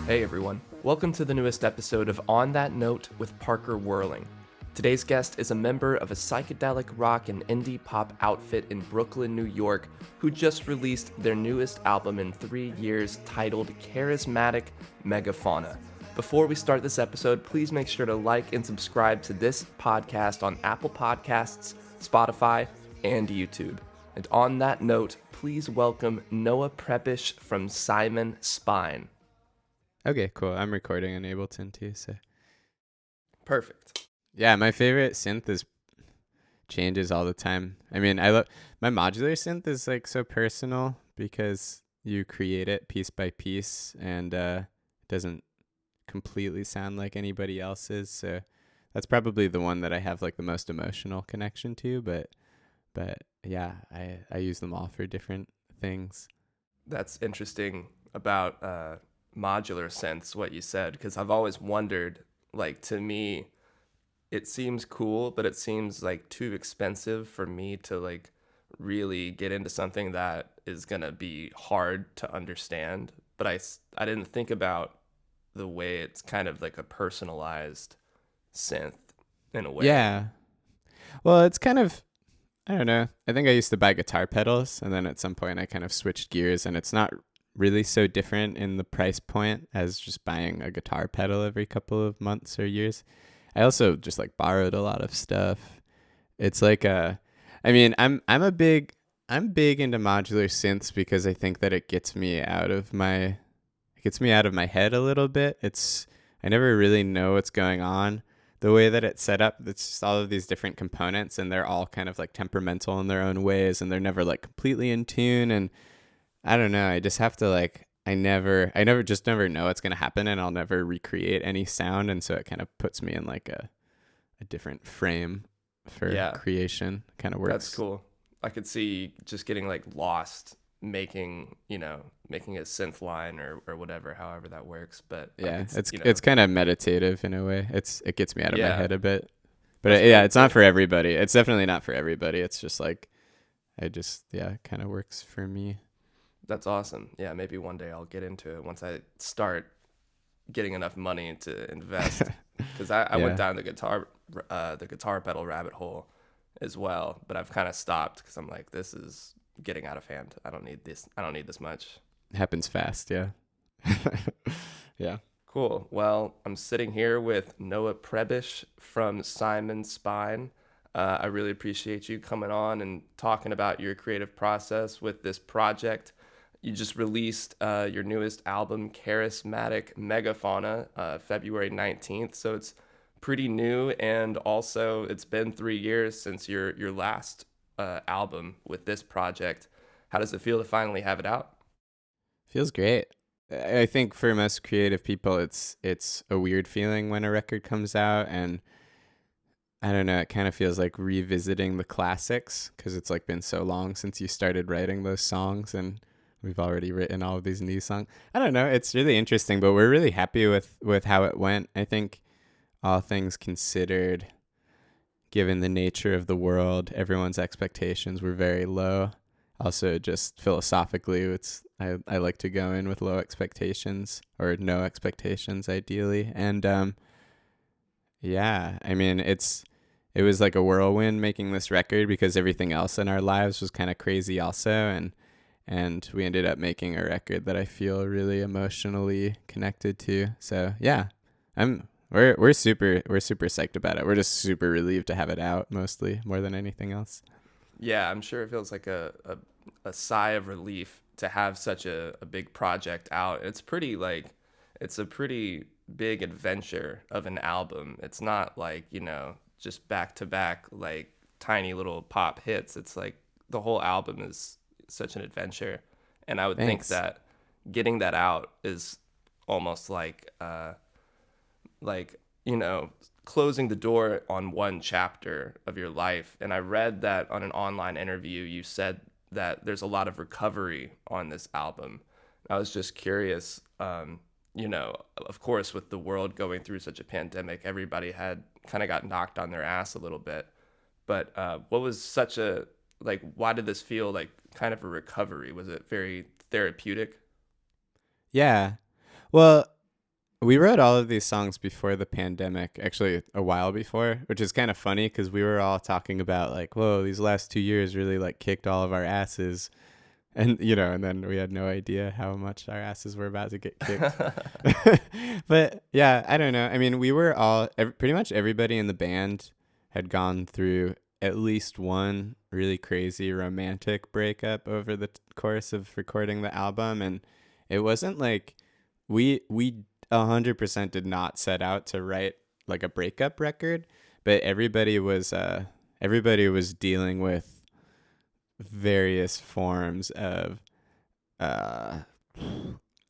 Hey everyone, welcome to the newest episode of On That Note with Parker Whirling. Today's guest is a member of a psychedelic rock and indie pop outfit in Brooklyn, New York, who just released their newest album in 3 years titled Charismatic Megafauna. Before we start this episode, please make sure to like and subscribe to this podcast on Apple Podcasts, Spotify, and YouTube. And on that note, please welcome Noah Prebish from Psymon Spine. Okay, cool. I'm recording in Ableton too, so. Perfect. Yeah, my favorite synth is changes all the time. I mean, I love my modular synth is like so personal because you create it piece by piece and it doesn't completely sound like anybody else's. So that's probably the one that I have like the most emotional connection to, but yeah, I use them all for different things. That's interesting about modular synths, what you said, because I've always wondered, like, to me it seems cool, but it seems like too expensive for me to like really get into something that is gonna be hard to understand. But I didn't think about the way it's kind of like a personalized synth in a way. Yeah. Well, it's kind of, I don't know. I think I used to buy guitar pedals, and then at some point I kind of switched gears, and it's not really so different in the price point as just buying a guitar pedal every couple of months or years. I also just like borrowed a lot of stuff. It's like I mean, I'm big into modular synths because I think that it gets me out of my head a little bit. I never really know what's going on. The way that it's set up, it's just all of these different components, and they're all kind of like temperamental in their own ways, and they're never like completely in tune. And I don't know. I just have to like, I never know what's going to happen, and I'll never recreate any sound. And so it kind of puts me in like a different frame for creation. Kind of works. That's cool. I could see just getting like lost making a synth line or whatever, however that works. But yeah, it's kind of meditative in a way. It gets me out of my head a bit. But it's not for everybody. It's definitely not for everybody. It's just like, it kind of works for me. That's awesome. Yeah, maybe one day I'll get into it once I start getting enough money to invest. Because I went down the guitar pedal rabbit hole as well, but I've kind of stopped because I'm like, this is getting out of hand. I don't need this much. It happens fast, yeah. Yeah. Cool. Well, I'm sitting here with Noah Prebish from Psymon Spine. I really appreciate you coming on and talking about your creative process with this project. You just released your newest album, Charismatic Megafauna, February 19th. So it's pretty new, and also it's been 3 years since your last album with this project. How does it feel to finally have it out? Feels great. I think for most creative people, it's a weird feeling when a record comes out, and I don't know, it kind of feels like revisiting the classics because it's like been so long since you started writing those songs, and we've already written all of these new songs. I don't know. It's really interesting, but we're really happy with how it went. I think all things considered, given the nature of the world, everyone's expectations were very low. Also, just philosophically, I like to go in with low expectations or no expectations, ideally. And I mean, it was like a whirlwind making this record because everything else in our lives was kind of crazy also, and we ended up making a record that I feel really emotionally connected to. So yeah, we're super psyched about it. We're just super relieved to have it out, mostly, more than anything else. Yeah, I'm sure it feels like a sigh of relief to have such a big project out. It's a pretty big adventure of an album. It's not like, just back to back like tiny little pop hits. It's like the whole album is such an adventure, and I would think that getting that out is almost like closing the door on one chapter of your life. And I read that on an online interview you said that there's a lot of recovery on this album. I was just curious, of course, with the world going through such a pandemic, everybody had kind of got knocked on their ass a little bit, but what was why did this feel like kind of a recovery? Was it very therapeutic? Yeah. Well, We wrote all of these songs before the pandemic, actually a while before, which is kind of funny because we were all talking about like, whoa, these last 2 years really like kicked all of our asses. And, and then we had no idea how much our asses were about to get kicked. But yeah, I don't know. I mean, we were pretty much everybody in the band had gone through at least one really crazy romantic breakup over the course of recording the album. And it wasn't like we 100% did not set out to write like a breakup record, but everybody was dealing with various forms of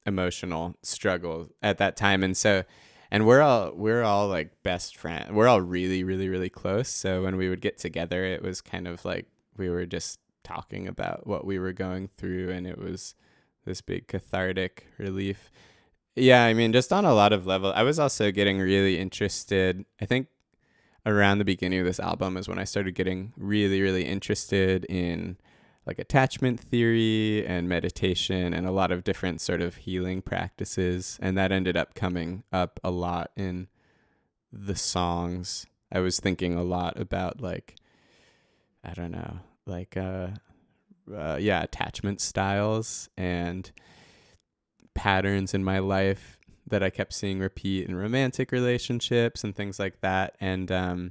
emotional struggle at that time. And we're all like best friends. We're all really, really, really close. So when we would get together, it was kind of like we were just talking about what we were going through, and it was this big cathartic relief. Yeah, I mean, just on a lot of level. I was also getting really interested. I think around the beginning of this album is when I started getting really, really interested in like attachment theory and meditation and a lot of different sort of healing practices. And that ended up coming up a lot in the songs. I was thinking a lot about like, I don't know, like, attachment styles and patterns in my life that I kept seeing repeat in romantic relationships and things like that. And I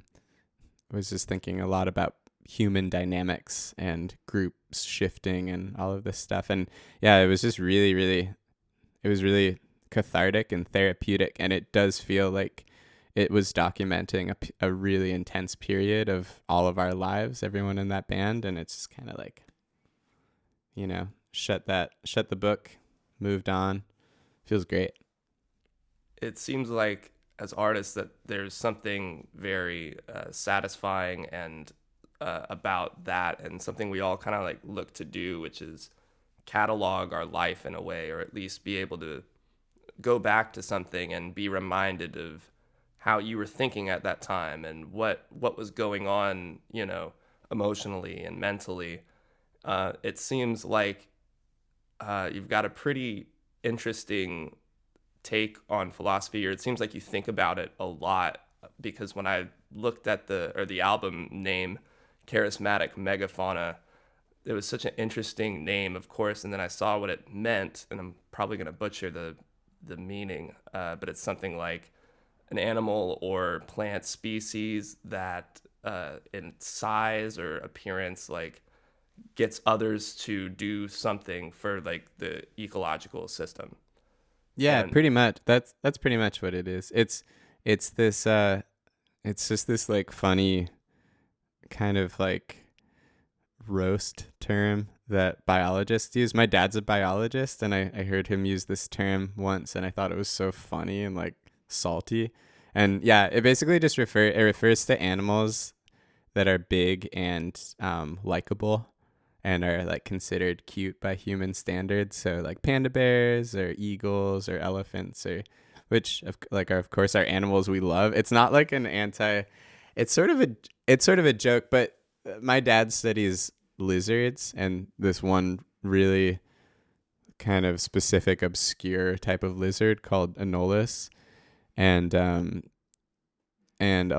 was just thinking a lot about human dynamics and groups shifting and all of this stuff. And yeah, it was just really, really, it was really cathartic and therapeutic. And it does feel like it was documenting a really intense period of all of our lives, everyone in that band. And it's just kind of like, shut the book, moved on. Feels great. It seems like as artists that there's something very satisfying and about that, and something we all kind of like look to do, which is catalog our life in a way, or at least be able to go back to something and be reminded of how you were thinking at that time and what was going on, emotionally and mentally. It seems like you've got a pretty interesting take on philosophy, or it seems like you think about it a lot, because when I looked at the album name, Charismatic Megafauna, it was such an interesting name, of course, and then I saw what it meant, and I'm probably going to butcher the meaning, but it's something like an animal or plant species that in size or appearance like gets others to do something for like the ecological system. Yeah, And pretty much. That's pretty much what it is. It's this it's just this like funny kind of like roast term that biologists use. My dad's a biologist, and I heard him use this term once, and I thought it was so funny and like salty. And yeah, it basically just refers to animals that are big and likable and are like considered cute by human standards. So like panda bears or eagles or elephants, or which are of course are animals we love. It's not like it's sort of a joke, but my dad studies lizards, and this one really kind of specific obscure type of lizard called Anolis, and a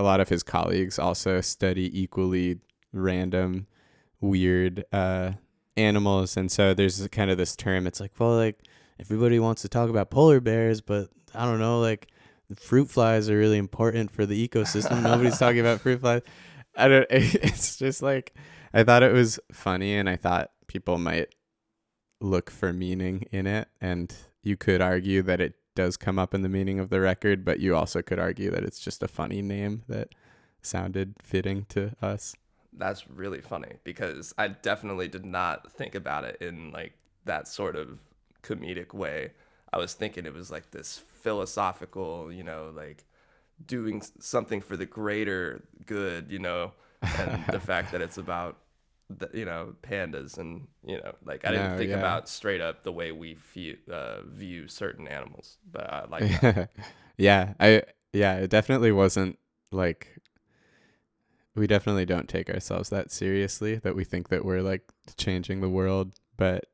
lot of his colleagues also study equally random weird animals. And so there's kind of this term, it's like, well, like everybody wants to talk about polar bears, but I don't know, like the fruit flies are really important for the ecosystem. Nobody's talking about fruit flies. It's just like, I thought it was funny, and I thought people might look for meaning in it, and you could argue that it does come up in the meaning of the record, but you also could argue that it's just a funny name that sounded fitting to us. that's really funny, because I definitely did not think about it in like that sort of comedic way. I was thinking it was like this philosophical, like doing something for the greater good, and the fact that it's about pandas, and like I didn't think about straight up the way we view certain animals, but I like that. It definitely wasn't like, we definitely don't take ourselves that seriously, that we think that we're like changing the world, but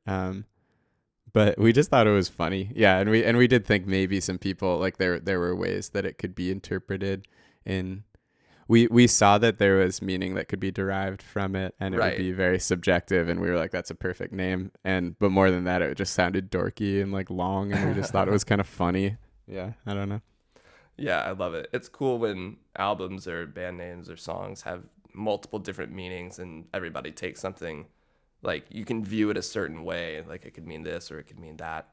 but we just thought it was funny. Yeah, and we did think maybe some people, like, there were ways that it could be interpreted in. We saw that there was meaning that could be derived from it, and it would Right. be very subjective, and we were like, that's a perfect name. But more than that, it just sounded dorky and like long, and we just thought it was kind of funny. Yeah, I don't know. Yeah, I love it. It's cool when albums or band names or songs have multiple different meanings and everybody takes something, like you can view it a certain way, like it could mean this or it could mean that.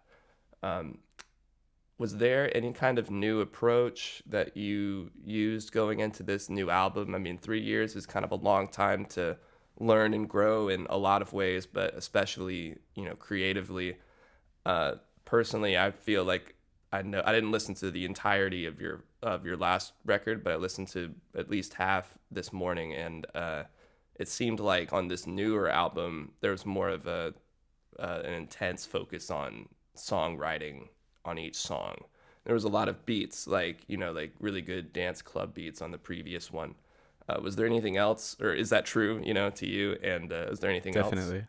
Um, was there any kind of new approach that you used going into this new album? I mean, 3 years is kind of a long time to learn and grow in a lot of ways, but especially, creatively. Personally, I feel like I know I didn't listen to the entirety of your last record, but I listened to at least half this morning, and it seemed like on this newer album there was more of an intense focus on songwriting on each song. There was a lot of beats, like like really good dance club beats on the previous one. Was there anything else, or is that true, to you? And is there anything else? Definitely.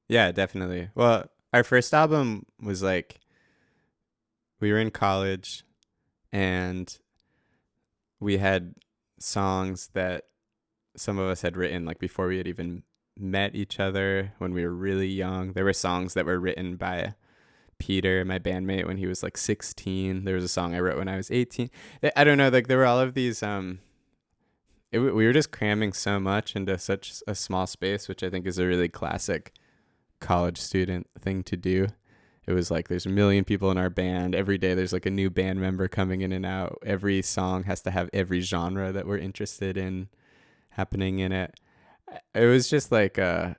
Yeah, definitely. Well, our first album was like, we were in college and we had songs that some of us had written like before we had even met each other when we were really young. There were songs that were written by Peter, my bandmate, when he was like 16. There was a song I wrote when I was 18. I don't know, like there were all of these we were just cramming so much into such a small space, which I think is a really classic college student thing to do. It was like there's a million people in our band. Every day there's like a new band member coming in and out. Every song has to have every genre that we're interested in happening in it. It was just like we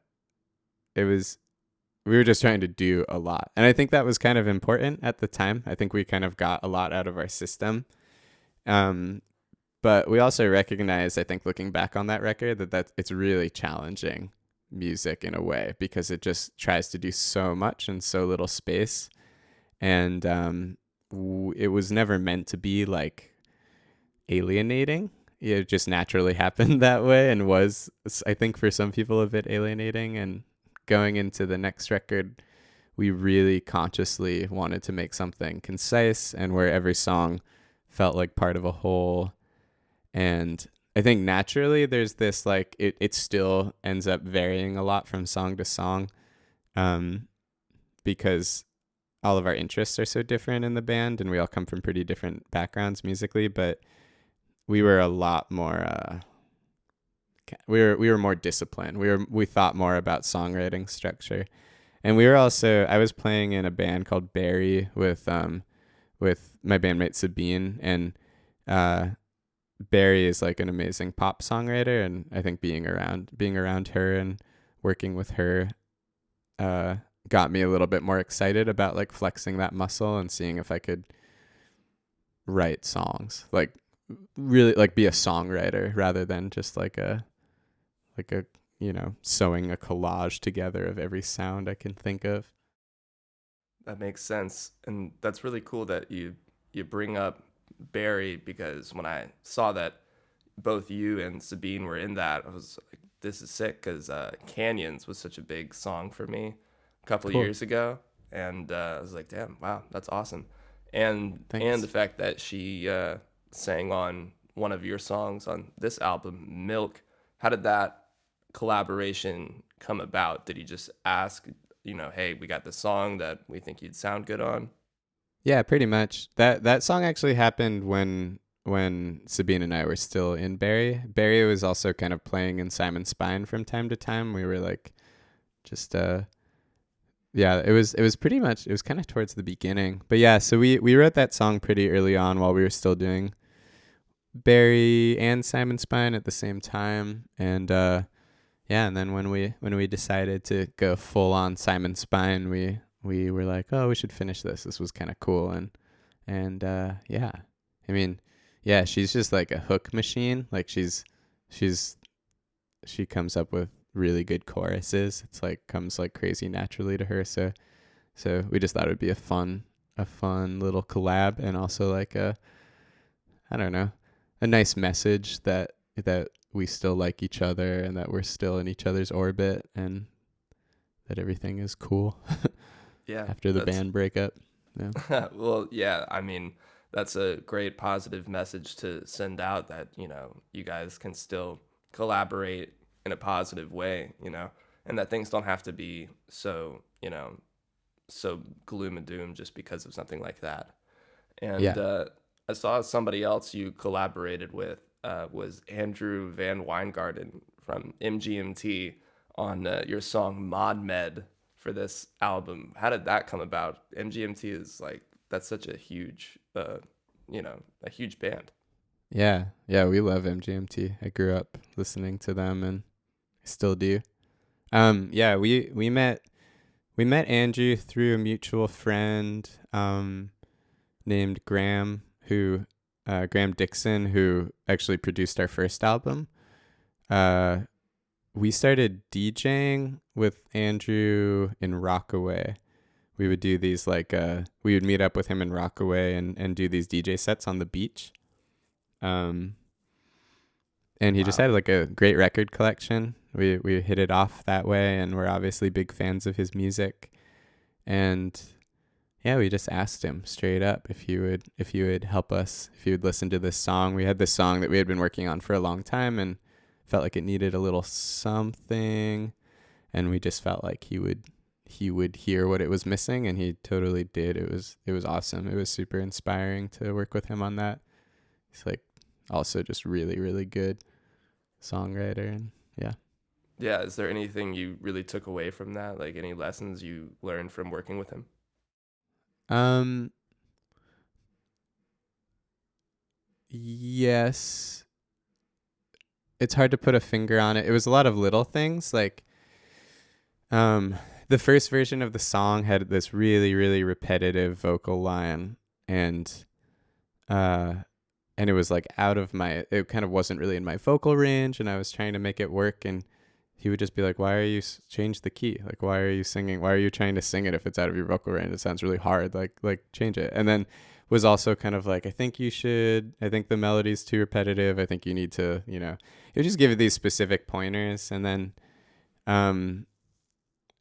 were just trying to do a lot. And I think that was kind of important at the time. I think we kind of got a lot out of our system. But we also recognize, I think, looking back on that record, that it's really challenging music in a way, because it just tries to do so much in so little space. And it was never meant to be like alienating. It just naturally happened that way, and was, I think, for some people a bit alienating. And going into the next record, we really consciously wanted to make something concise and where every song felt like part of a whole. And I think naturally there's this like it still ends up varying a lot from song to song, because all of our interests are so different in the band, and we all come from pretty different backgrounds musically. But we were a lot more we were more disciplined. We thought more about songwriting structure. And we were also, I was playing in a band called Barrie with my bandmate Sabine, and Barrie is like an amazing pop songwriter, and I think being around her and working with her got me a little bit more excited about like flexing that muscle and seeing if I could write songs, like really like be a songwriter rather than just like a sewing a collage together of every sound I can think of. That makes sense, and that's really cool that you bring up Barrie, because when I saw that both you and Sabine were in that, I was like, this is sick, because Canyons was such a big song for me a couple of Cool. years ago, and I was like, damn, wow, that's awesome. And Thanks. and the fact that she sang on one of your songs on this album, Milk, how did that collaboration come about? Did he just ask, hey, we got this song that we think you'd sound good on? Yeah, pretty much. That song actually happened when Sabine and I were still in Barrie. Barrie was also kind of playing in Psymon Spine from time to time. We were like just yeah, it was pretty much, it was kind of towards the beginning. But yeah, so we wrote that song pretty early on while we were still doing Barrie and Psymon Spine at the same time. And yeah, and then when we decided to go full on Psymon Spine, we were like, oh, we should finish this. This was kind of cool. And yeah, I mean, yeah, she's just like a hook machine. Like she comes up with really good choruses. It's like comes like crazy naturally to her. So we just thought it would be a fun little collab, and also like a nice message that we still like each other, and that we're still in each other's orbit, and that everything is cool. Yeah, after the band breakup. Yeah. well, yeah, I mean, that's a great positive message to send out that, you guys can still collaborate in a positive way, and that things don't have to be so, so gloom and doom just because of something like that. And Yeah. I saw somebody else you collaborated with was Andrew VanWyngarden from MGMT on your song Mod Med for this album. How did that come about? MGMT is like, that's such a huge, a huge band. Yeah. Yeah. We love MGMT. I grew up listening to them and I still do. Yeah, we met Andrew through a mutual friend named Graham, who Graham Dixon, who actually produced our first album. We started DJing with Andrew in Rockaway. We would do these we would meet up with him in Rockaway and do these DJ sets on the beach. And he just Wow. had like a great record collection. We hit it off that way, and we're obviously big fans of his music. And yeah, we just asked him straight up if he would help us, if he would listen to this song. We had this song that we had been working on for a long time and felt like it needed a little something, and we just felt like he would hear what it was missing, and he totally did. It was awesome. It was super inspiring to work with him on that. He's like also just really, really good songwriter, and yeah. Yeah, is there anything you really took away from that? Like any lessons you learned from working with him? Yes. It's hard to put a finger on it. It was a lot of little things. Like, the first version of the song had this really, really repetitive vocal line, and it was like it kind of wasn't really in my vocal range, and I was trying to make it work, and he would just be like, why are you change the key? Like, why are you singing? Why are you trying to sing it if it's out of your vocal range? It sounds really hard. Like change it. And then was also kind of like, I think the melody's too repetitive. I think you need to, he would just give you these specific pointers. And then,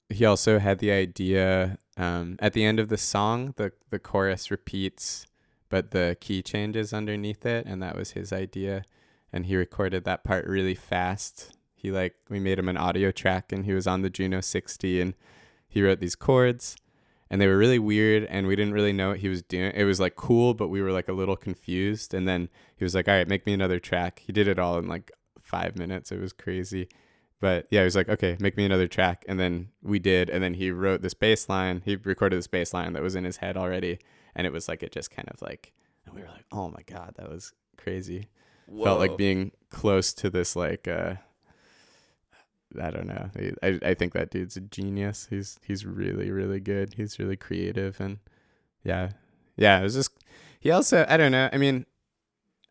he also had the idea, at the end of the song, the chorus repeats, but the key changes underneath it. And that was his idea. And he recorded that part really fast. We made him an audio track, and he was on the Juno 60, and he wrote these chords, and they were really weird, and we didn't really know what he was doing. It was like cool, but we were like a little confused. And then he was like, all right, make me another track. He did it all in like 5 minutes. It was crazy. But yeah, he was like, okay, make me another track. And then we did. And then he wrote this bass line. He recorded this bass line that was in his head already. And it was like, it just kind of like, and we were like, oh my God, that was crazy. Whoa. Felt like being close to this, like, I don't know. I think that dude's a genius. He's really, really good. He's really creative, and yeah. It was just, he also, I don't know. I mean,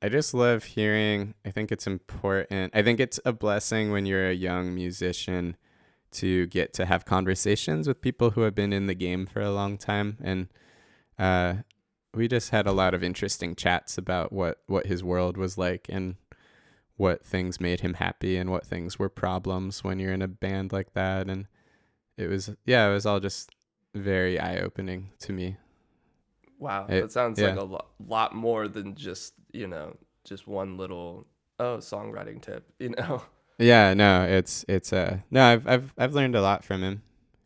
I just love hearing. I think it's important. I think it's a blessing when you're a young musician to get to have conversations with people who have been in the game for a long time. And we just had a lot of interesting chats about what his world was like, and what things made him happy and what things were problems when you're in a band like that. And it was all just very eye-opening to me. Wow, that sounds like a lot more than just, just one little songwriting tip, Yeah, no, it's no, I've learned a lot from him.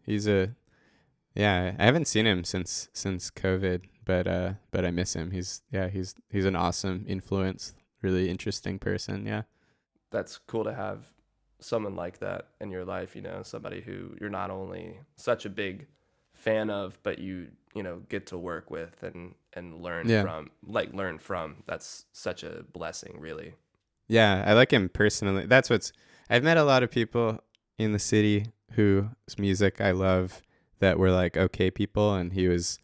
I haven't seen him since COVID, but I miss him. He's an awesome influence. Really interesting person. Yeah. That's cool to have someone like that in your life, somebody who you're not only such a big fan of, but you get to work with and learn from. That's such a blessing, really. Yeah, I like him personally. I've met a lot of people in the city whose music I love that were like okay people, and he's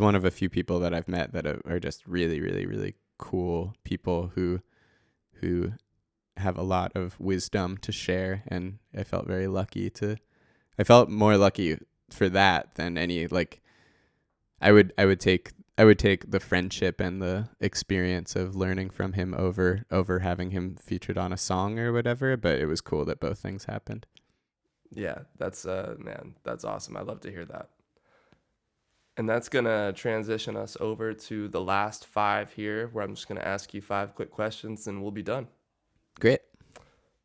one of a few people that I've met that are just really, really, really cool people who have a lot of wisdom to share, and I felt more lucky for that than any, like, I would take the friendship and the experience of learning from him over having him featured on a song or whatever, but it was cool that both things happened. Yeah, that's man, that's awesome. I love to hear that. And that's going to transition us over to the last 5 here, where I'm just going to ask you 5 quick questions and we'll be done. Great.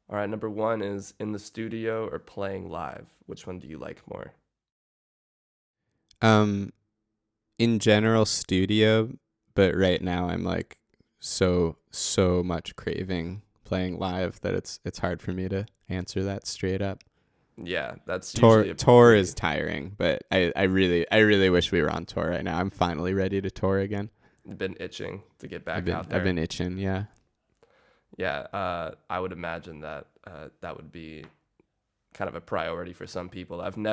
All right, number 1 is in the studio or playing live. Which one do you like more? In general, studio, but right now I'm like so much craving playing live that it's hard for me to answer that straight up. Yeah, that's usually tour is tiring, but I really wish we were on tour right now. I'm finally ready to tour again. been itching to get back out there. I've been itching, yeah. Yeah, I would imagine that that would be kind of a priority for some people. Haven't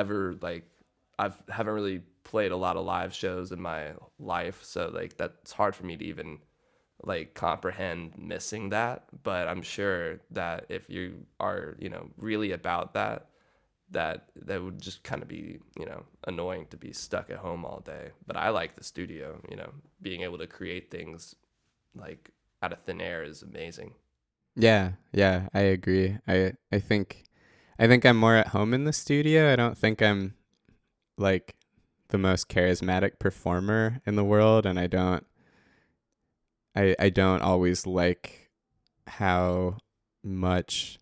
really played a lot of live shows in my life, so like that's hard for me to even like comprehend missing that. But I'm sure that if you are, really about that would just kind of be, annoying to be stuck at home all day. But I like the studio, being able to create things like out of thin air is amazing. Yeah, I agree. I think I'm more at home in the studio. I don't think I'm like the most charismatic performer in the world, and I don't always like how much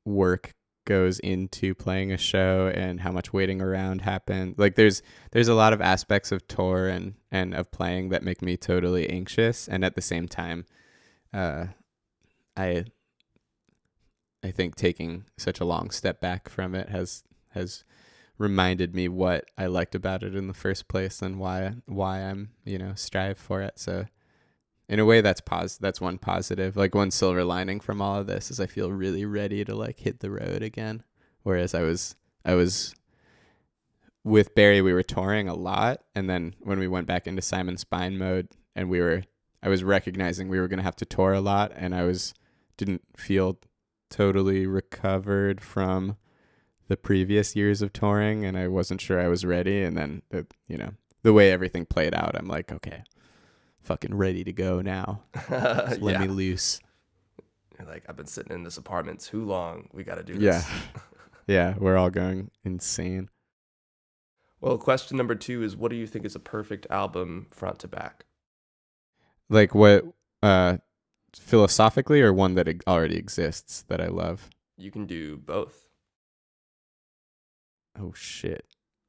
work goes into playing a show and how much waiting around happens. Like there's a lot of aspects of tour and of playing that make me totally anxious, and at the same time I think taking such a long step back from it has reminded me what I liked about it in the first place and why I'm strive for it. So in a way that's one positive. Like one silver lining from all of this is I feel really ready to like hit the road again. Whereas I was with Barrie, we were touring a lot, and then when we went back into Psymon Spine mode and I was recognizing we were going to have to tour a lot, and didn't feel totally recovered from the previous years of touring, and I wasn't sure I was ready. And then the way everything played out, I'm like, okay, fucking ready to go now. Just let me loose. You're like, I've been sitting in this apartment too long. We got to do this. Yeah. Yeah, we're all going insane. Well, question number 2 is, what do you think is a perfect album front to back? Like what, philosophically, or one that already exists that I love? You can do both. Oh shit.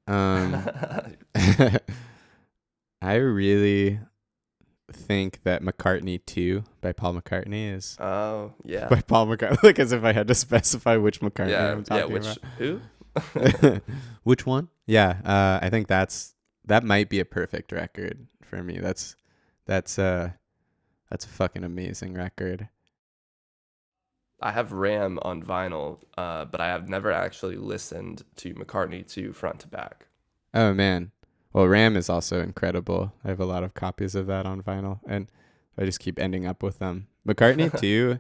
I really think that McCartney 2 by Paul McCartney is by Paul McCartney, like as if I had to specify which McCartney I'm talking about. Who? Which one? Yeah, I think that might be a perfect record for me. That's a fucking amazing record. I have Ram on vinyl, but I have never actually listened to McCartney 2 front to back. Oh man. Well, Ram is also incredible. I have a lot of copies of that on vinyl, and I just keep ending up with them. McCartney 2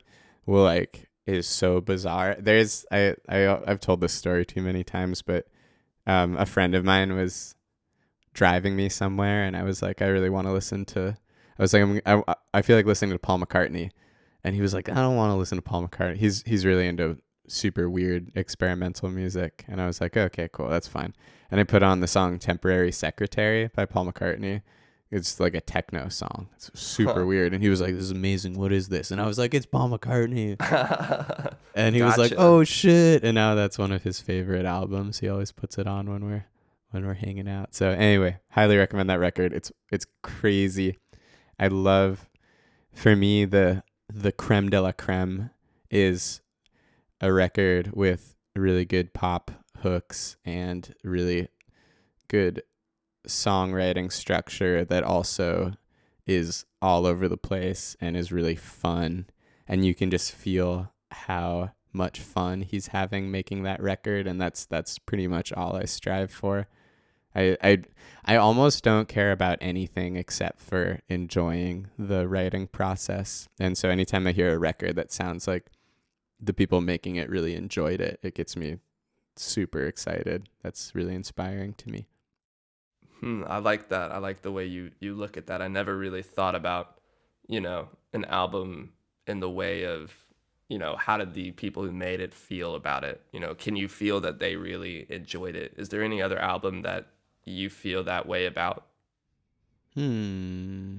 is so bizarre. I've told this story too many times, but a friend of mine was driving me somewhere, and I was like, I really want to listen to. I was like, I feel like listening to Paul McCartney, and he was like, I don't want to listen to Paul McCartney. He's really into super weird experimental music, and I was like, okay, cool, that's fine. And I put on the song "Temporary Secretary" by Paul McCartney. It's like a techno song. It's super weird. And he was like, this is amazing. What is this? And I was like, it's Paul McCartney. And he was like, oh shit. And now that's one of his favorite albums. He always puts it on when we're hanging out. So anyway, highly recommend that record. It's crazy. I love, for me, the creme de la creme is a record with really good pop hooks and really good songwriting structure that also is all over the place and is really fun, and you can just feel how much fun he's having making that record, and that's pretty much all I strive for. I almost don't care about anything except for enjoying the writing process, and so anytime I hear a record that sounds like the people making it really enjoyed it, it gets me super excited. That's really inspiring to me. I like that. I like the way you look at that. I never really thought about, an album in the way of, how did the people who made it feel about it? Can you feel that they really enjoyed it? Is there any other album that you feel that way about? Hmm.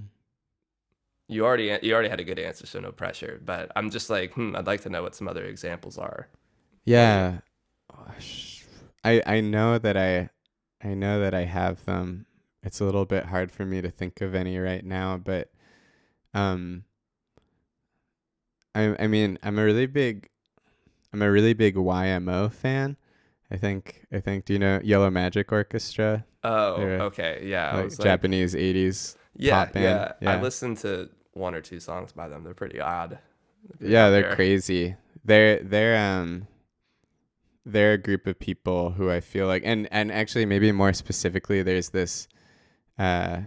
You already had a good answer, so no pressure. But I'm just like, I'd like to know what some other examples are for you. Yeah. Gosh. I know that I know that I have them. It's a little bit hard for me to think of any right now, but um I mean, I'm a really big YMO fan. Do you know Yellow Magic Orchestra? Oh, They're a, okay, yeah. I like was like, Japanese 80s yeah, pop band. yeah. I Yeah. listened to one or two songs by them. They're pretty odd. They're pretty Yeah, out they're there. crazy. They're a group of people who I feel like, and actually maybe more specifically uh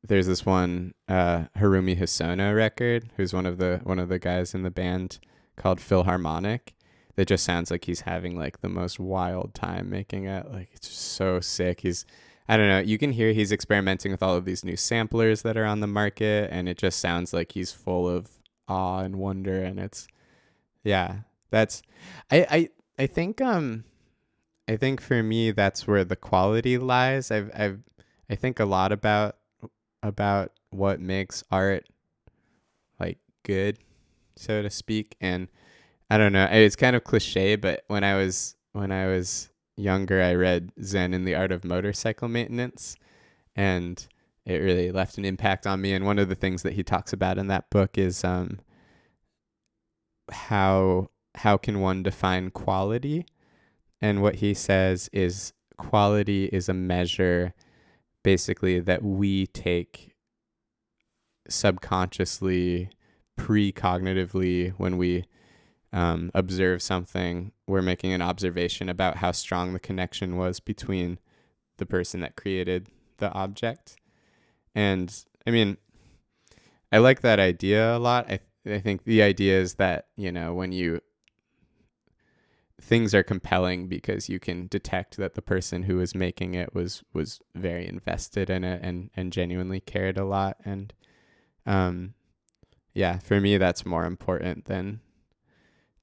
there's this one Harumi Hosono record, who's one of the guys in the band, called Philharmonic, that just sounds like he's having like the most wild time making it. Like, it's just so sick. I don't know, you can hear he's experimenting with all of these new samplers that are on the market, and it just sounds like he's full of awe and wonder. And it's, yeah, that's, I think I think for me that's where the quality lies. I think a lot about what makes art like good, so to speak. And I don't know, it's kind of cliche, but when I was younger, I read Zen and the Art of Motorcycle Maintenance, and it really left an impact on me. And one of the things that he talks about in that book is how can one define quality? And what he says is quality is a measure basically that we take subconsciously, precognitively, when we observe something. We're making an observation about how strong the connection was between the person that created the object. And I mean, I like that idea a lot. I think the idea is that, you know, when you things are compelling because you can detect that the person who was making it was very invested in it, and genuinely cared a lot. And yeah, for me that's more important than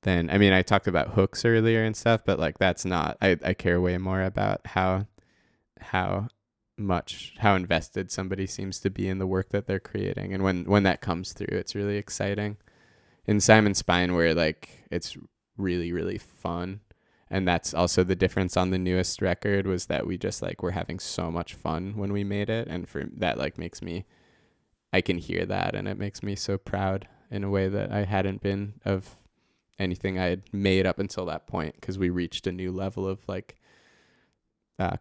I mean, I talked about hooks earlier and stuff, but like that's not, I care way more about how how invested somebody seems to be in the work that they're creating. And when that comes through, it's really exciting. In Psymon Spine, where like it's really, really fun. And that's also the difference on the newest record, was that we just like were having so much fun when we made it. And for that, like, I can hear that, and it makes me so proud in a way that I hadn't been of anything I had made up until that point, because we reached a new level of like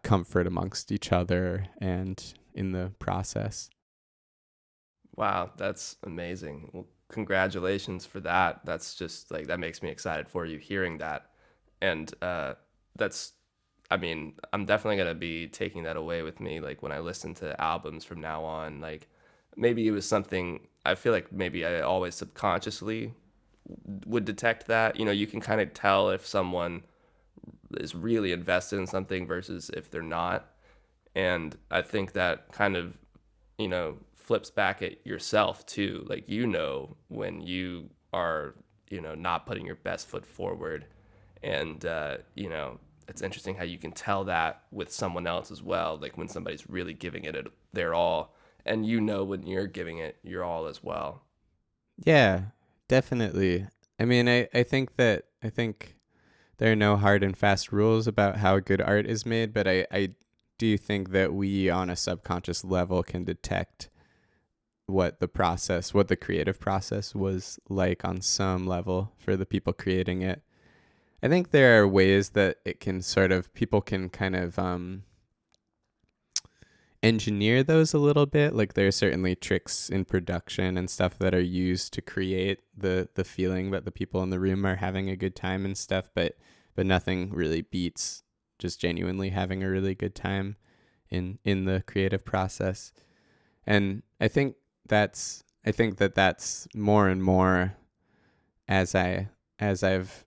comfort amongst each other and in the process. Wow, that's amazing. Well, congratulations for that. That's just like, that makes me excited for you hearing that. And that's, I mean, I'm definitely going to be taking that away with me. Like when I listen to albums from now on, like maybe it was something, I feel like maybe I always subconsciously would detect that. You know, you can kind of tell if someone is really invested in something versus if they're not. And I think that kind of, flips back at yourself too. Like, when you are, not putting your best foot forward. And, it's interesting how you can tell that with someone else as well. Like when somebody's really giving it their all, and when you're giving it your all as well. Yeah, definitely. I mean, I think there are no hard and fast rules about how good art is made, but I do think that we on a subconscious level can detect what the creative process was like on some level for the people creating it. I think there are ways that people can kind of engineer those a little bit. Like there are certainly tricks in production and stuff that are used to create the feeling that the people in the room are having a good time and stuff, but nothing really beats just genuinely having a really good time in the creative process. And I think that's more and more as I've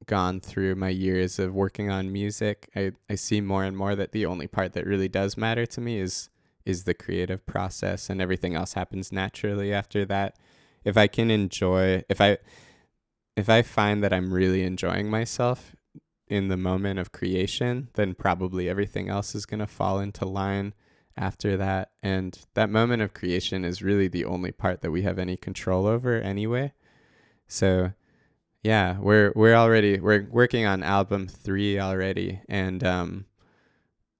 gone through my years of working on music. I see more and more that the only part that really does matter to me is the creative process, and everything else happens naturally after that. If I find that I'm really enjoying myself in the moment of creation, then probably everything else is going to fall into line after that. And that moment of creation is really the only part that we have any control over anyway. So yeah, we're working on album 3 already, and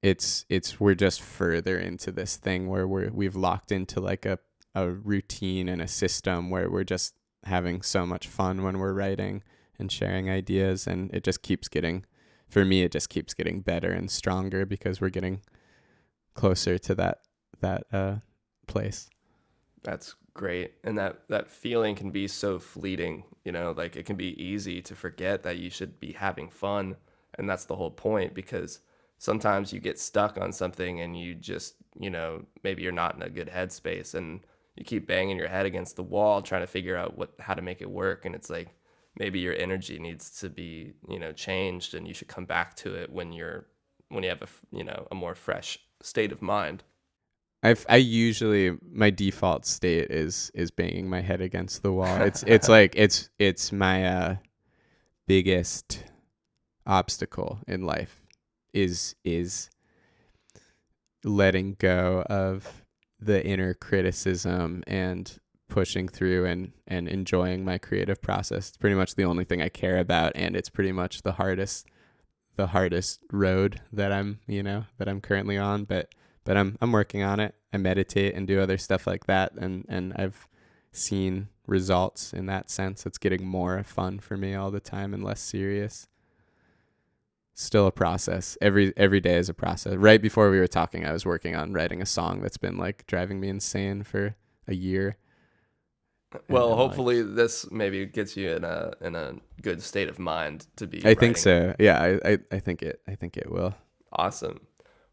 we're just further into this thing where we've locked into like a routine and a system where we're just having so much fun when we're writing and sharing ideas, and it just keeps getting, for me, it just keeps getting better and stronger because we're getting closer to that place. That's great. And that feeling can be so fleeting, like it can be easy to forget that you should be having fun. And that's the whole point, because sometimes you get stuck on something and you just, maybe you're not in a good headspace and you keep banging your head against the wall trying to figure out how to make it work. And it's like, maybe your energy needs to be, changed, and you should come back to it when you have a more fresh state of mind. I usually, my default state is banging my head against the wall. It's like it's my biggest obstacle in life is letting go of the inner criticism and pushing through and enjoying my creative process. It's pretty much the only thing I care about, and it's pretty much the hardest road that I'm currently on, but I'm working on it. I meditate and do other stuff like that, and I've seen results in that sense. It's getting more fun for me all the time and less serious. Still a process. Every day is a process. Right before we were talking, I was working on writing a song that's been like driving me insane for a year. Well, hopefully this maybe gets you in a good state of mind to be. I think so. Yeah, I think it will. Awesome.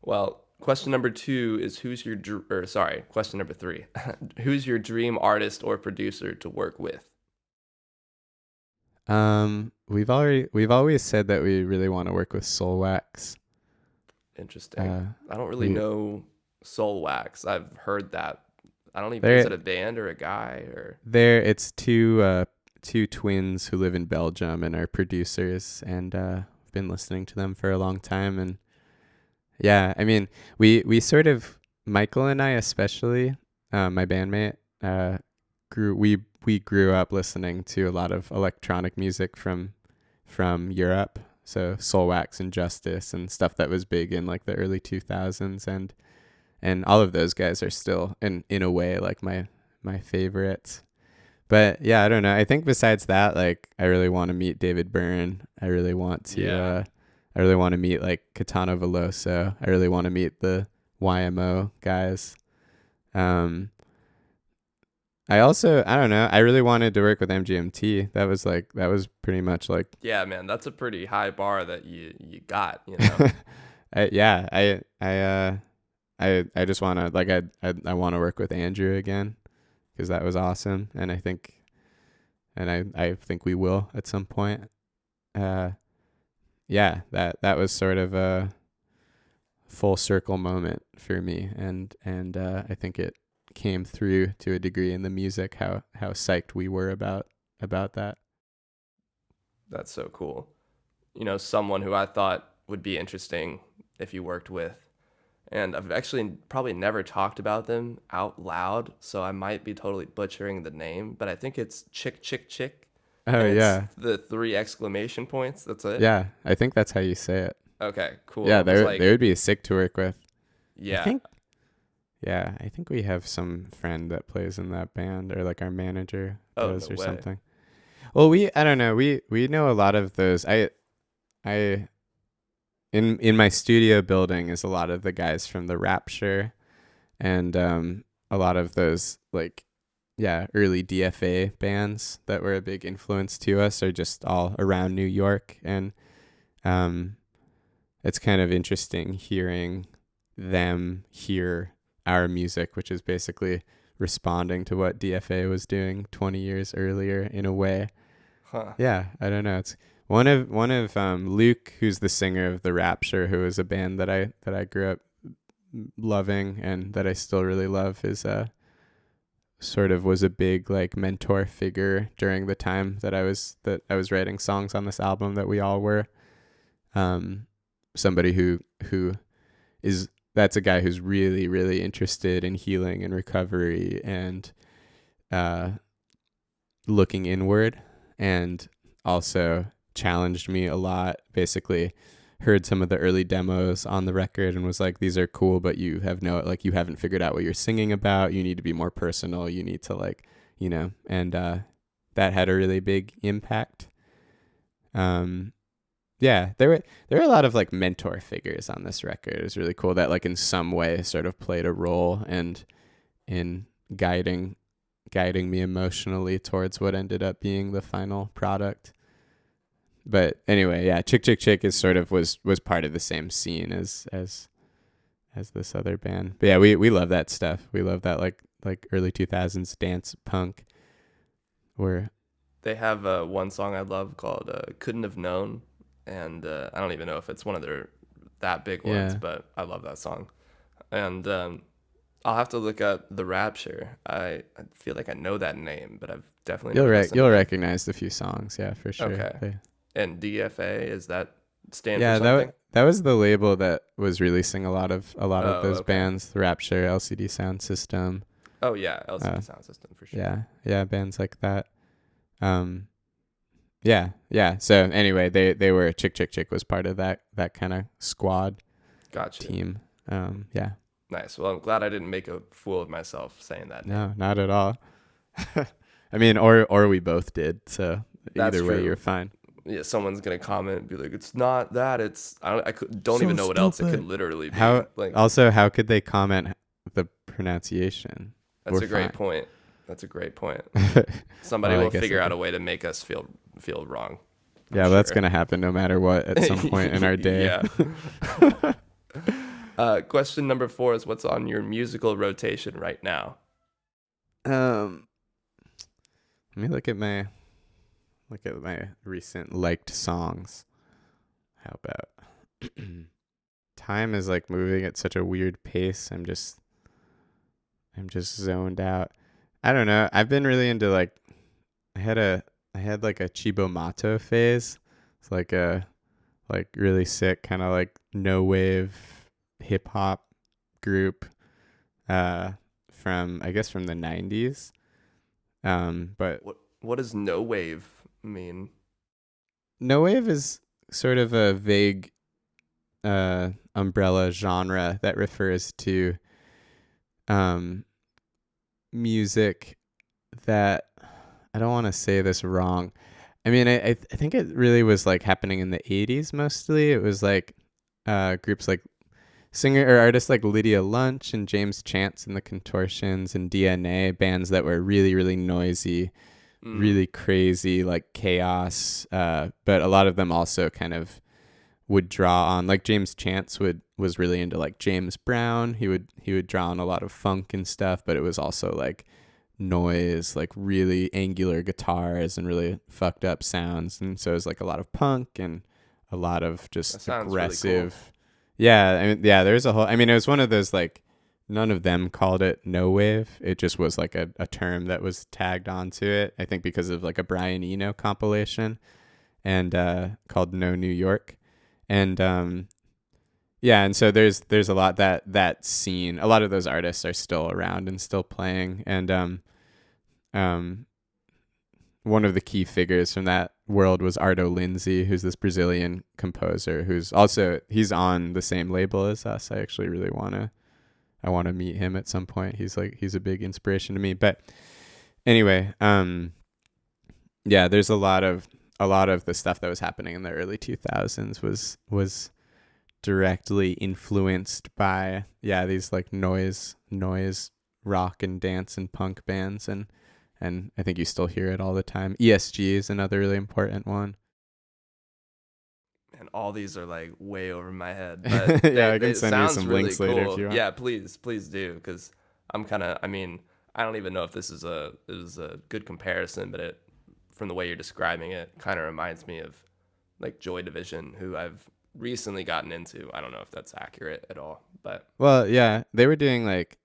Well, question number 2 is question number 3. Who's your dream artist or producer to work with? We've always said that we really want to work with Soulwax. Interesting. I don't really know Soulwax. I've heard that. I don't even, is it a band or a guy or? It's two twins who live in Belgium and are producers, and I've been listening to them for a long time. And yeah, I mean, we sort of, Michael and I especially, my bandmate, we grew up listening to a lot of electronic music from Europe, so Soulwax and Justice and stuff that was big in like the early 2000s, and all of those guys are still in a way like my favorites. But yeah, I don't know. I think besides that, like, I really want to meet David Byrne. I really want to meet like Caetano Veloso. I really want to meet the YMO guys. I don't know. I really wanted to work with MGMT. That was pretty much like. Yeah, man, that's a pretty high bar that you got, I just want to, like, I want to work with Andrew again, because that was awesome, and I think we will at some point. Yeah, that was sort of a full circle moment for me, and I think it came through to a degree in the music, how psyched we were about that. That's so cool. Someone who I thought would be interesting if you worked with, and I've actually probably never talked about them out loud, so I might be totally butchering the name, but I think it's Chick Chick Chick. Oh, yeah. The 3 exclamation points. That's it. Yeah, I think that's how you say it. Okay, cool. Yeah, they would be sick to work with. Yeah. I think we have some friend that plays in that band, or like our manager does, or something. Well, I don't know. We know a lot of those. In my studio building is a lot of the guys from the Rapture, and a lot of those early DFA bands that were a big influence to us are just all around New York, and it's kind of interesting hearing them hear our music, which is basically responding to what DFA was doing 20 years earlier in a way. Huh. Yeah, I don't know. It's one of Luke, who's the singer of The Rapture, who is a band that I grew up loving and that I still really love, is sort of was a big like mentor figure during the time that I was writing songs on this album that we all were. somebody who is that's a guy who's really, really interested in healing and recovery and looking inward, and also challenged me a lot. Basically heard some of the early demos on the record and was like, these are cool, but you you haven't figured out what you're singing about. You need to be more personal. You need to and that had a really big impact. Yeah, there were a lot of like mentor figures on this record. It was really cool that like in some way sort of played a role and in guiding me emotionally towards what ended up being the final product. But anyway, yeah, Chick Chick Chick is sort of was part of the same scene as this other band. But yeah, we love that stuff. We love that like early 2000s dance punk. Where they have one song I love called "Couldn't Have Known," and I don't even know if it's one of their that big ones, but I love that song. And I'll have to look up The Rapture. I feel like I know that name, but I've definitely you'll recognize a few songs, yeah, for sure. Okay. And DFA, is that stand for something? that was the label that was releasing a lot of those bands. The Rapture, LCD Sound System. Oh yeah, LCD Sound System for sure. Yeah, bands like that. Yeah. So anyway, they were Chick Chick Chick was part of that kind of squad. Gotcha. Team. Yeah. Nice. Well, I'm glad I didn't make a fool of myself saying that. No, not at all. I mean, or we both did. So That's either way, true. you're fine. Yeah, someone's gonna comment and be like, "It's not that. It's I don't even know what else it could literally be." How could they comment the pronunciation? That's a great point. Somebody will figure out a way to make us feel wrong. Yeah, well, that's gonna happen no matter what at some point in our day. Yeah. Question number 4 is, what's on your musical rotation right now? Let me look at my recent liked songs. How about time is like moving at such a weird pace. I'm just zoned out. I don't know. I've been really into like I had like a Chibomato phase. It's like a really sick kind of like no wave hip hop group from the 90s. But what does no wave mean? No wave is sort of a vague umbrella genre that refers to music that, I don't want to say this wrong. I mean, I think it really was like happening in the 80s mostly. It was like groups like singer or artists like Lydia Lunch and James Chance and the Contortions and DNA, bands that were really, really noisy, really crazy, like chaos. But a lot of them also kind of would draw on, like James Chance was really into like James Brown. He would draw on a lot of funk and stuff, but it was also like noise, like really angular guitars and really fucked up sounds. And so it was like a lot of punk and a lot of just aggressive. Really cool. Yeah, there's a whole, I mean, it was one of those like, none of them called it no wave. It just was like a term that was tagged onto it, I think because of like a Brian Eno compilation and called No New York. And and so there's a lot that scene, a lot of those artists are still around and still playing. And one of the key figures from that world was Ardo Lindsay, who's this Brazilian composer who's also, he's on the same label as us. I actually really want to meet him at some point. He's a big inspiration to me. But anyway, there's a lot of the stuff that was happening in the early 2000s was directly influenced by these like noise rock and dance and punk bands, and I think you still hear it all the time. ESG is another really important one. And all these are like way over my head. But I can send you some links later if you want. Yeah, please do, because I'm kind of, I mean, I don't even know if this is a good comparison, but from the way you're describing it, kind of reminds me of like Joy Division, who I've recently gotten into. I don't know if that's accurate at all, but well, yeah, they were doing like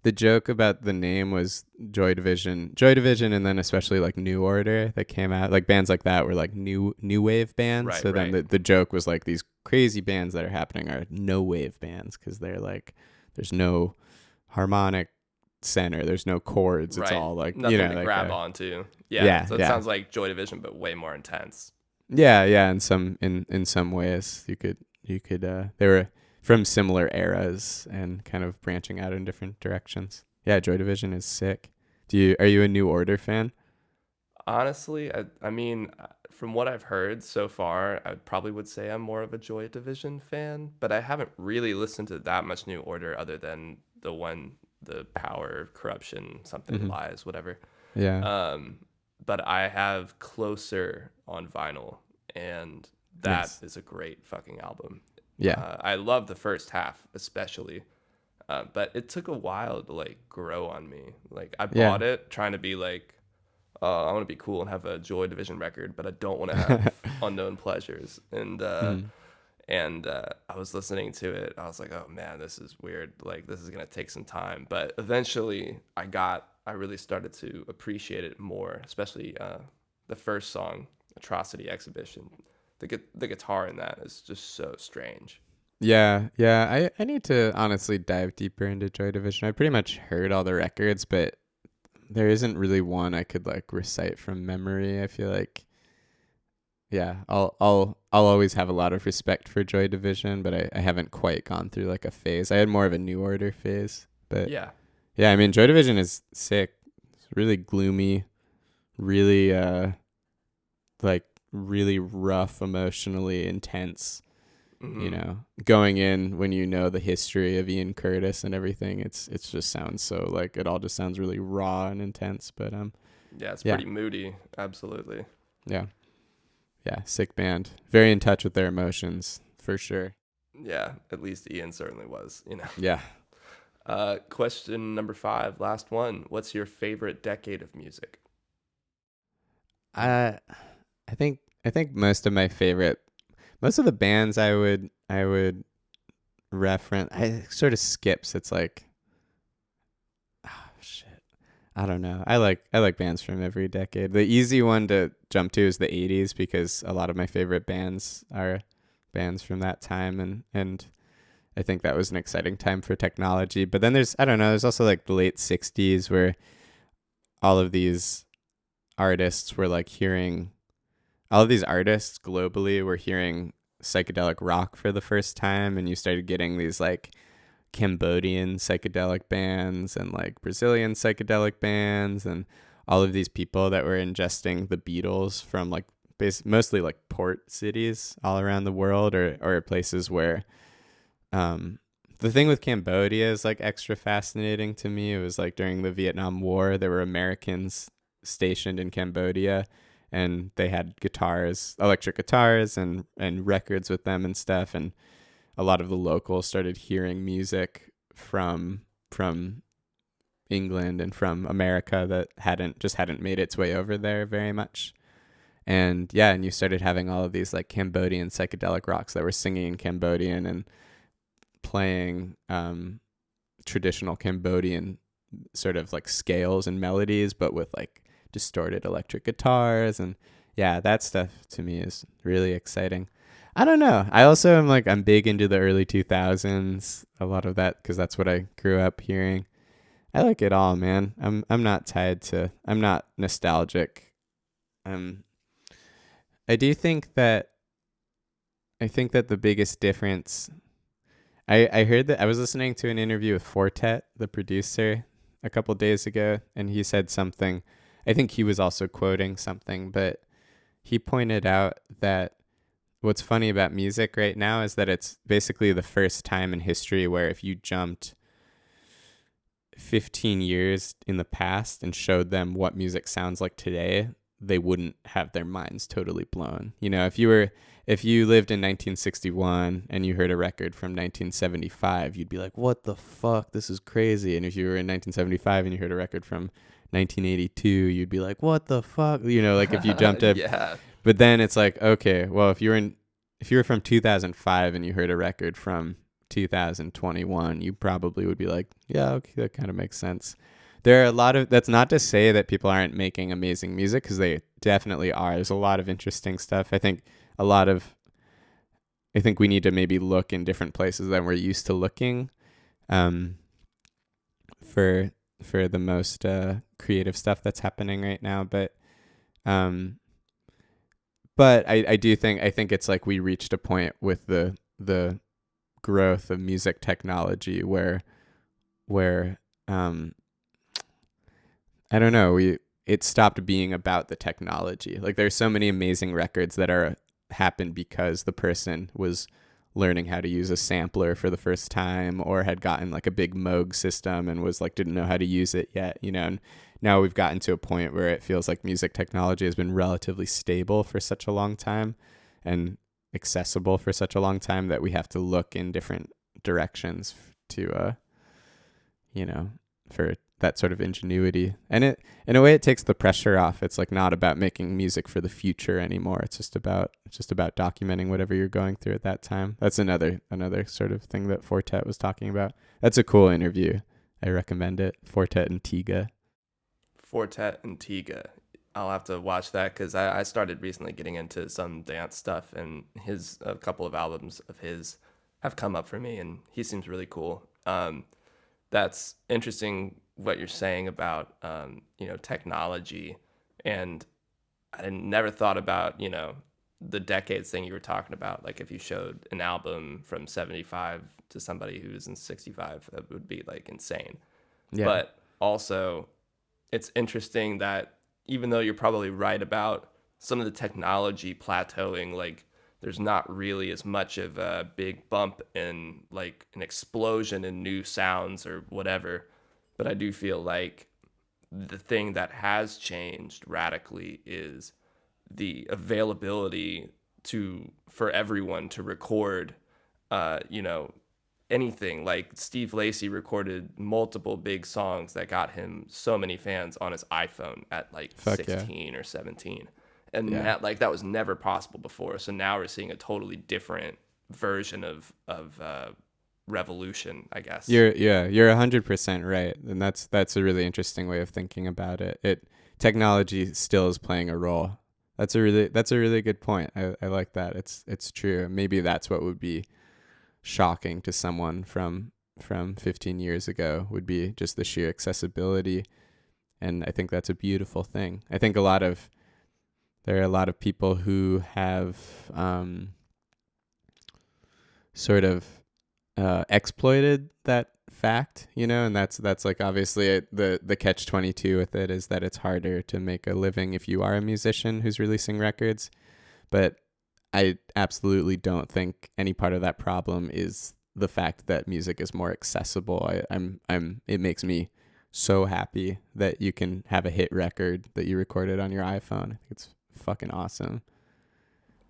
the joke about the name was Joy Division, and then especially like New Order that came out. Like bands like that were like new wave bands. Right, So then right. the joke was like these crazy bands that are happening are no wave bands because they're like there's no harmonic center, there's no chords. It's Right. all like Nothing to like grab onto. Yeah. yeah, So it yeah. sounds like Joy Division, but way more intense. Yeah. In some ways, you could they were from similar eras and kind of branching out in different directions. Yeah, Joy Division is sick. Are you a New Order fan? Honestly, I mean, from what I've heard so far, I probably would say I'm more of a Joy Division fan, but I haven't really listened to that much New Order other than the Power, Corruption, something Hmm. Lies, whatever. Yeah. Um, but I have Closer on vinyl, and that Nice. is a great fucking album. Yeah. I love the first half especially, but it took a while to like grow on me. Like I Yeah. bought it trying to be like, I want to be cool and have a Joy Division record, but I don't want to have Unknown Pleasures. Mhm. And I was listening to it. I was like, oh man, this is weird. Like this is gonna take some time. But eventually, I really started to appreciate it more, especially the first song, Atrocity Exhibition. The guitar in that is just so strange. Yeah. Yeah. I need to honestly dive deeper into Joy Division. I pretty much heard all the records, but there isn't really one I could like recite from memory. I feel like yeah, I'll always have a lot of respect for Joy Division, but I haven't quite gone through like a phase. I had more of a New Order phase. But Yeah. yeah, I mean Joy Division is sick. It's really gloomy, really like really rough, emotionally intense. You Hmm. know, going in when you know the history of Ian Curtis and everything, it's just sounds so like it all just sounds really raw and intense. But Yeah, it's yeah, pretty moody. Absolutely. yeah, yeah, sick band. Very in touch with their emotions for sure. Yeah, at least Ian certainly was. Yeah. Question number 5, last one. What's your favorite decade of music? I I think most of the bands I would reference I sort of skips. It's like oh shit. I don't know. I like bands from every decade. The easy one to jump to is the 80s because a lot of my favorite bands are bands from that time and I think that was an exciting time for technology. But then I don't know, there's also like the late 60s where all of these artists were like hearing all of these artists globally were hearing psychedelic rock for the first time, and you started getting these like Cambodian psychedelic bands and like Brazilian psychedelic bands and all of these people that were ingesting the Beatles from like mostly like port cities all around the world or places where the thing with Cambodia is like extra fascinating to me. It was like during the Vietnam War, there were Americans stationed in Cambodia and they had guitars, electric guitars and records with them and stuff. And a lot of the locals started hearing music from England and from America that hadn't made its way over there very much. And yeah, and you started having all of these like Cambodian psychedelic rocks that were singing in Cambodian and playing traditional Cambodian sort of like scales and melodies, but with like distorted electric guitars. And yeah, that stuff to me is really exciting. I don't know. I also am like, I'm big into the early 2000s, a lot of that, because that's what I grew up hearing. I like it all, man. I'm not I'm not nostalgic. I do think that, the biggest difference, I heard that I was listening to an interview with Fortet, the producer, a couple days ago, and he said something. I think he was also quoting something, but he pointed out that what's funny about music right now is that it's basically the first time in history where if you jumped 15 years in the past and showed them what music sounds like today, they wouldn't have their minds totally blown. You know, if you lived in 1961 and you heard a record from 1975, you'd be like, what the fuck? This is crazy. And if you were in 1975 and you heard a record from 1982, you'd be like, what the fuck? You know, like if you jumped up. Yeah. But then it's like, okay, well, if you were from 2005 and you heard a record from 2021, you probably would be like, yeah, okay, that kind of makes sense. There are a lot of, that's not to say that people aren't making amazing music, because they definitely are. There's a lot of interesting stuff. I think we need to maybe look in different places than we're used to looking, for the most creative stuff that's happening right now. But I think it's like we reached a point with the growth of music technology where I don't know, it stopped being about the technology. Like, there's so many amazing records that happened because the person was learning how to use a sampler for the first time, or had gotten like a big Moog system and was like, didn't know how to use it yet, and now we've gotten to a point where it feels like music technology has been relatively stable for such a long time and accessible for such a long time that we have to look in different directions to for that sort of ingenuity. And it, in a way, it takes the pressure off. It's like not about making music for the future anymore. It's just about documenting whatever you're going through at that time. That's another sort of thing that Fortet was talking about. That's a cool interview. I recommend it. Fortet and Tiga. I'll have to watch that, because I started recently getting into some dance stuff, and a couple of albums of his have come up for me, and he seems really cool. That's interesting what you're saying about technology, and I never thought about the decades thing you were talking about. Like, if you showed an album from 75 to somebody who's in 65, that would be like insane. Yeah. But also, it's interesting that even though you're probably right about some of the technology plateauing, like, there's not really as much of a big bump in like an explosion in new sounds or whatever. But I do feel like the thing that has changed radically is the availability for everyone to record, anything. Like, Steve Lacy recorded multiple big songs that got him so many fans on his iPhone at like 16 or 17. And that was never possible before. So now we're seeing a totally different version of revolution, I guess. You're 100% right, and that's a really interesting way of thinking about it. Technology still is playing a role. That's a really good point. I like that. It's true. Maybe that's what would be shocking to someone from 15 years ago, would be just the sheer accessibility, and I think that's a beautiful thing. I think there are a lot of people who have sort of exploited that fact, and that's like, obviously the catch-22 with it is that it's harder to make a living if you are a musician who's releasing records. But I absolutely don't think any part of that problem is the fact that music is more accessible. It makes me so happy that you can have a hit record that you recorded on your iPhone. I think it's fucking awesome.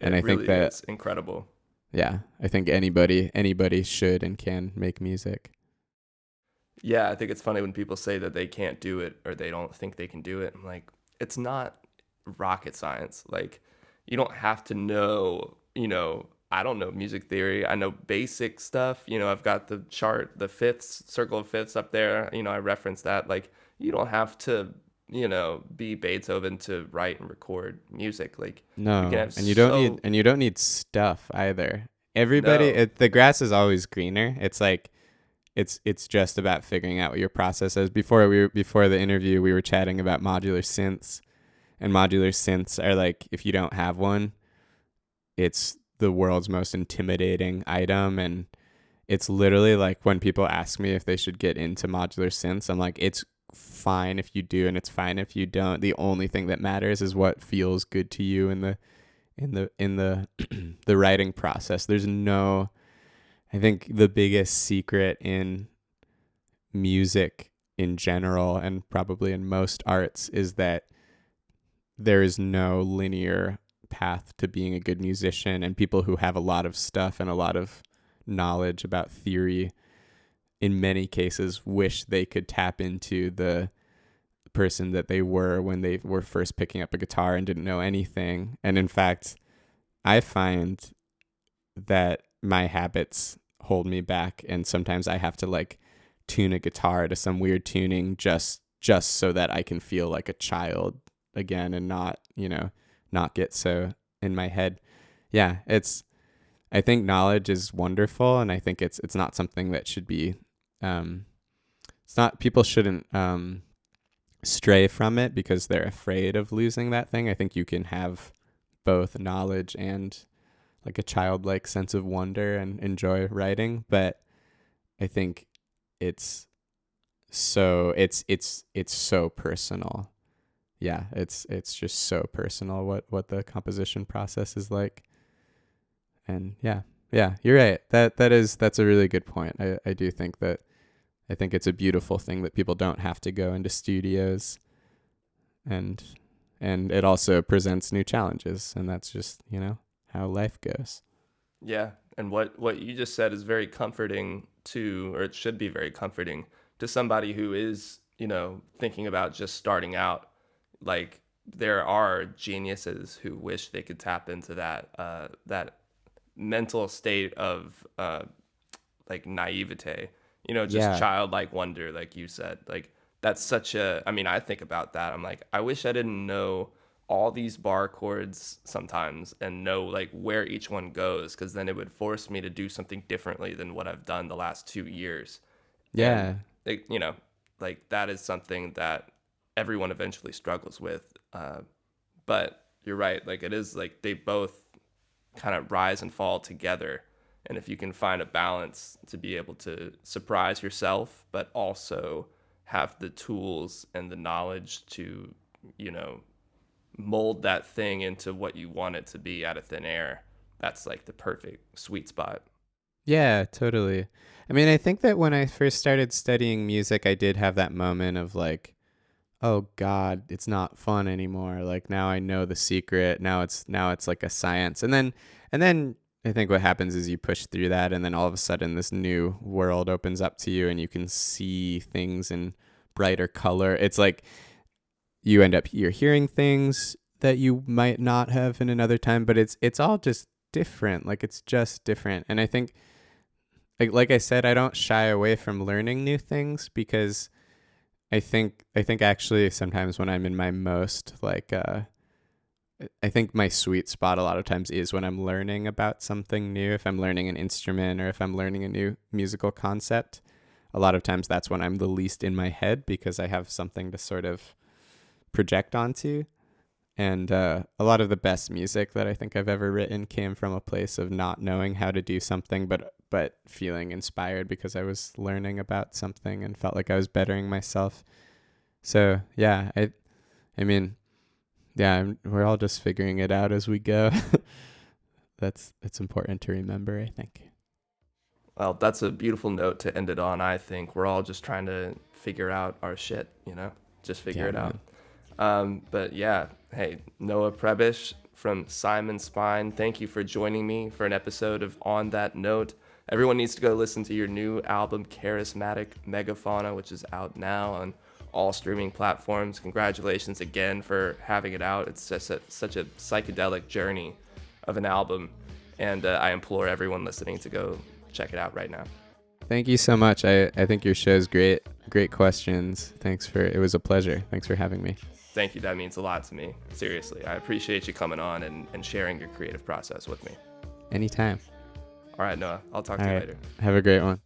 And I think that is incredible. Yeah, I think anybody should and can make music. Yeah, I think it's funny when people say that they can't do it or they don't think they can do it. I'm like, it's not rocket science. Like, you don't have to know, I don't know music theory. I know basic stuff. I've got the chart, the fifths, circle of fifths up there. I reference that. Like, you don't have to, be Beethoven to write and record music. Like, no, you don't need stuff either. Everybody, the grass is always greener. It's like, it's just about figuring out what your process is. Before the interview, we were chatting about modular synths, and modular synths are like, if you don't have one, it's the world's most intimidating item. And it's literally like, when people ask me if they should get into modular synths, I'm like, it's fine if you do, and it's fine if you don't. The only thing that matters is what feels good to you in the the writing process. I think the biggest secret in music in general, and probably in most arts, is that there is no linear path to being a good musician. And people who have a lot of stuff and a lot of knowledge about theory, in many cases, wish they could tap into the person that they were when they were first picking up a guitar and didn't know anything. And in fact, I find that my habits hold me back. And sometimes I have to like tune a guitar to some weird tuning just so that I can feel like a child again and not, not get so in my head. Yeah, I think knowledge is wonderful, and I think it's not something that should be people shouldn't stray from it because they're afraid of losing that thing. I think you can have both knowledge and like a childlike sense of wonder and enjoy writing, but I think it's so personal. Yeah, it's just so personal what the composition process is like. And yeah, you're right. That's a really good point. I do think that I think it's a beautiful thing that people don't have to go into studios, and it also presents new challenges, and that's just, how life goes. Yeah, and what you just said is very comforting or it should be very comforting to somebody who is, thinking about just starting out. Like, there are geniuses who wish they could tap into that mental state of like naivete, childlike wonder, like you said. Like, that's I think about that. I'm like, I wish I didn't know all these bar chords sometimes and know like where each one goes, because then it would force me to do something differently than what I've done the last 2 years. Yeah. And, like that is something that everyone eventually struggles with. But you're right. Like, it is like they both kind of rise and fall together. And if you can find a balance to be able to surprise yourself, but also have the tools and the knowledge to, mold that thing into what you want it to be out of thin air, that's like the perfect sweet spot. Yeah, totally. I mean, I think that when I first started studying music, I did have that moment of like, oh God, it's not fun anymore. Like, now I know the secret. Now it's like a science. And then I think what happens is you push through that, and then all of a sudden this new world opens up to you and you can see things in brighter color. It's like you're hearing things that you might not have in another time, but it's all just different. Like, it's just different. And I think, like I said, I don't shy away from learning new things, because I think actually sometimes when I'm in my most like I think my sweet spot a lot of times is when I'm learning about something new. If I'm learning an instrument or if I'm learning a new musical concept, a lot of times that's when I'm the least in my head, because I have something to sort of project onto. And a lot of the best music that I think I've ever written came from a place of not knowing how to do something, but feeling inspired because I was learning about something and felt like I was bettering myself. So yeah, I mean, yeah, we're all just figuring it out as we go. It's important to remember, I think. Well, that's a beautiful note to end it on. I think we're all just trying to figure out our shit, just figure it out. But yeah, hey, Noah Prebish from Psymon Spine, thank you for joining me for an episode of On That Note. Everyone needs to go listen to your new album, Charismatic Megafauna, which is out now on all streaming platforms. Congratulations again for having it out. It's just such a psychedelic journey of an album, and I implore everyone listening to go check it out right now. Thank you so much. I think your show is great. Great questions. It was a pleasure. Thanks for having me. Thank you. That means a lot to me. Seriously, I appreciate you coming on and sharing your creative process with me. Anytime. All right, Noah. I'll talk to you later. Have a great one.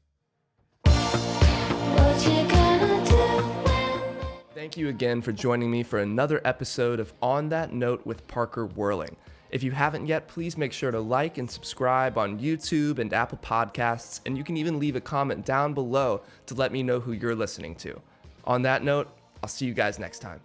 Thank you again for joining me for another episode of On That Note with Parker Whirling. If you haven't yet, please make sure to like and subscribe on YouTube and Apple Podcasts, and you can even leave a comment down below to let me know who you're listening to. On that note, I'll see you guys next time.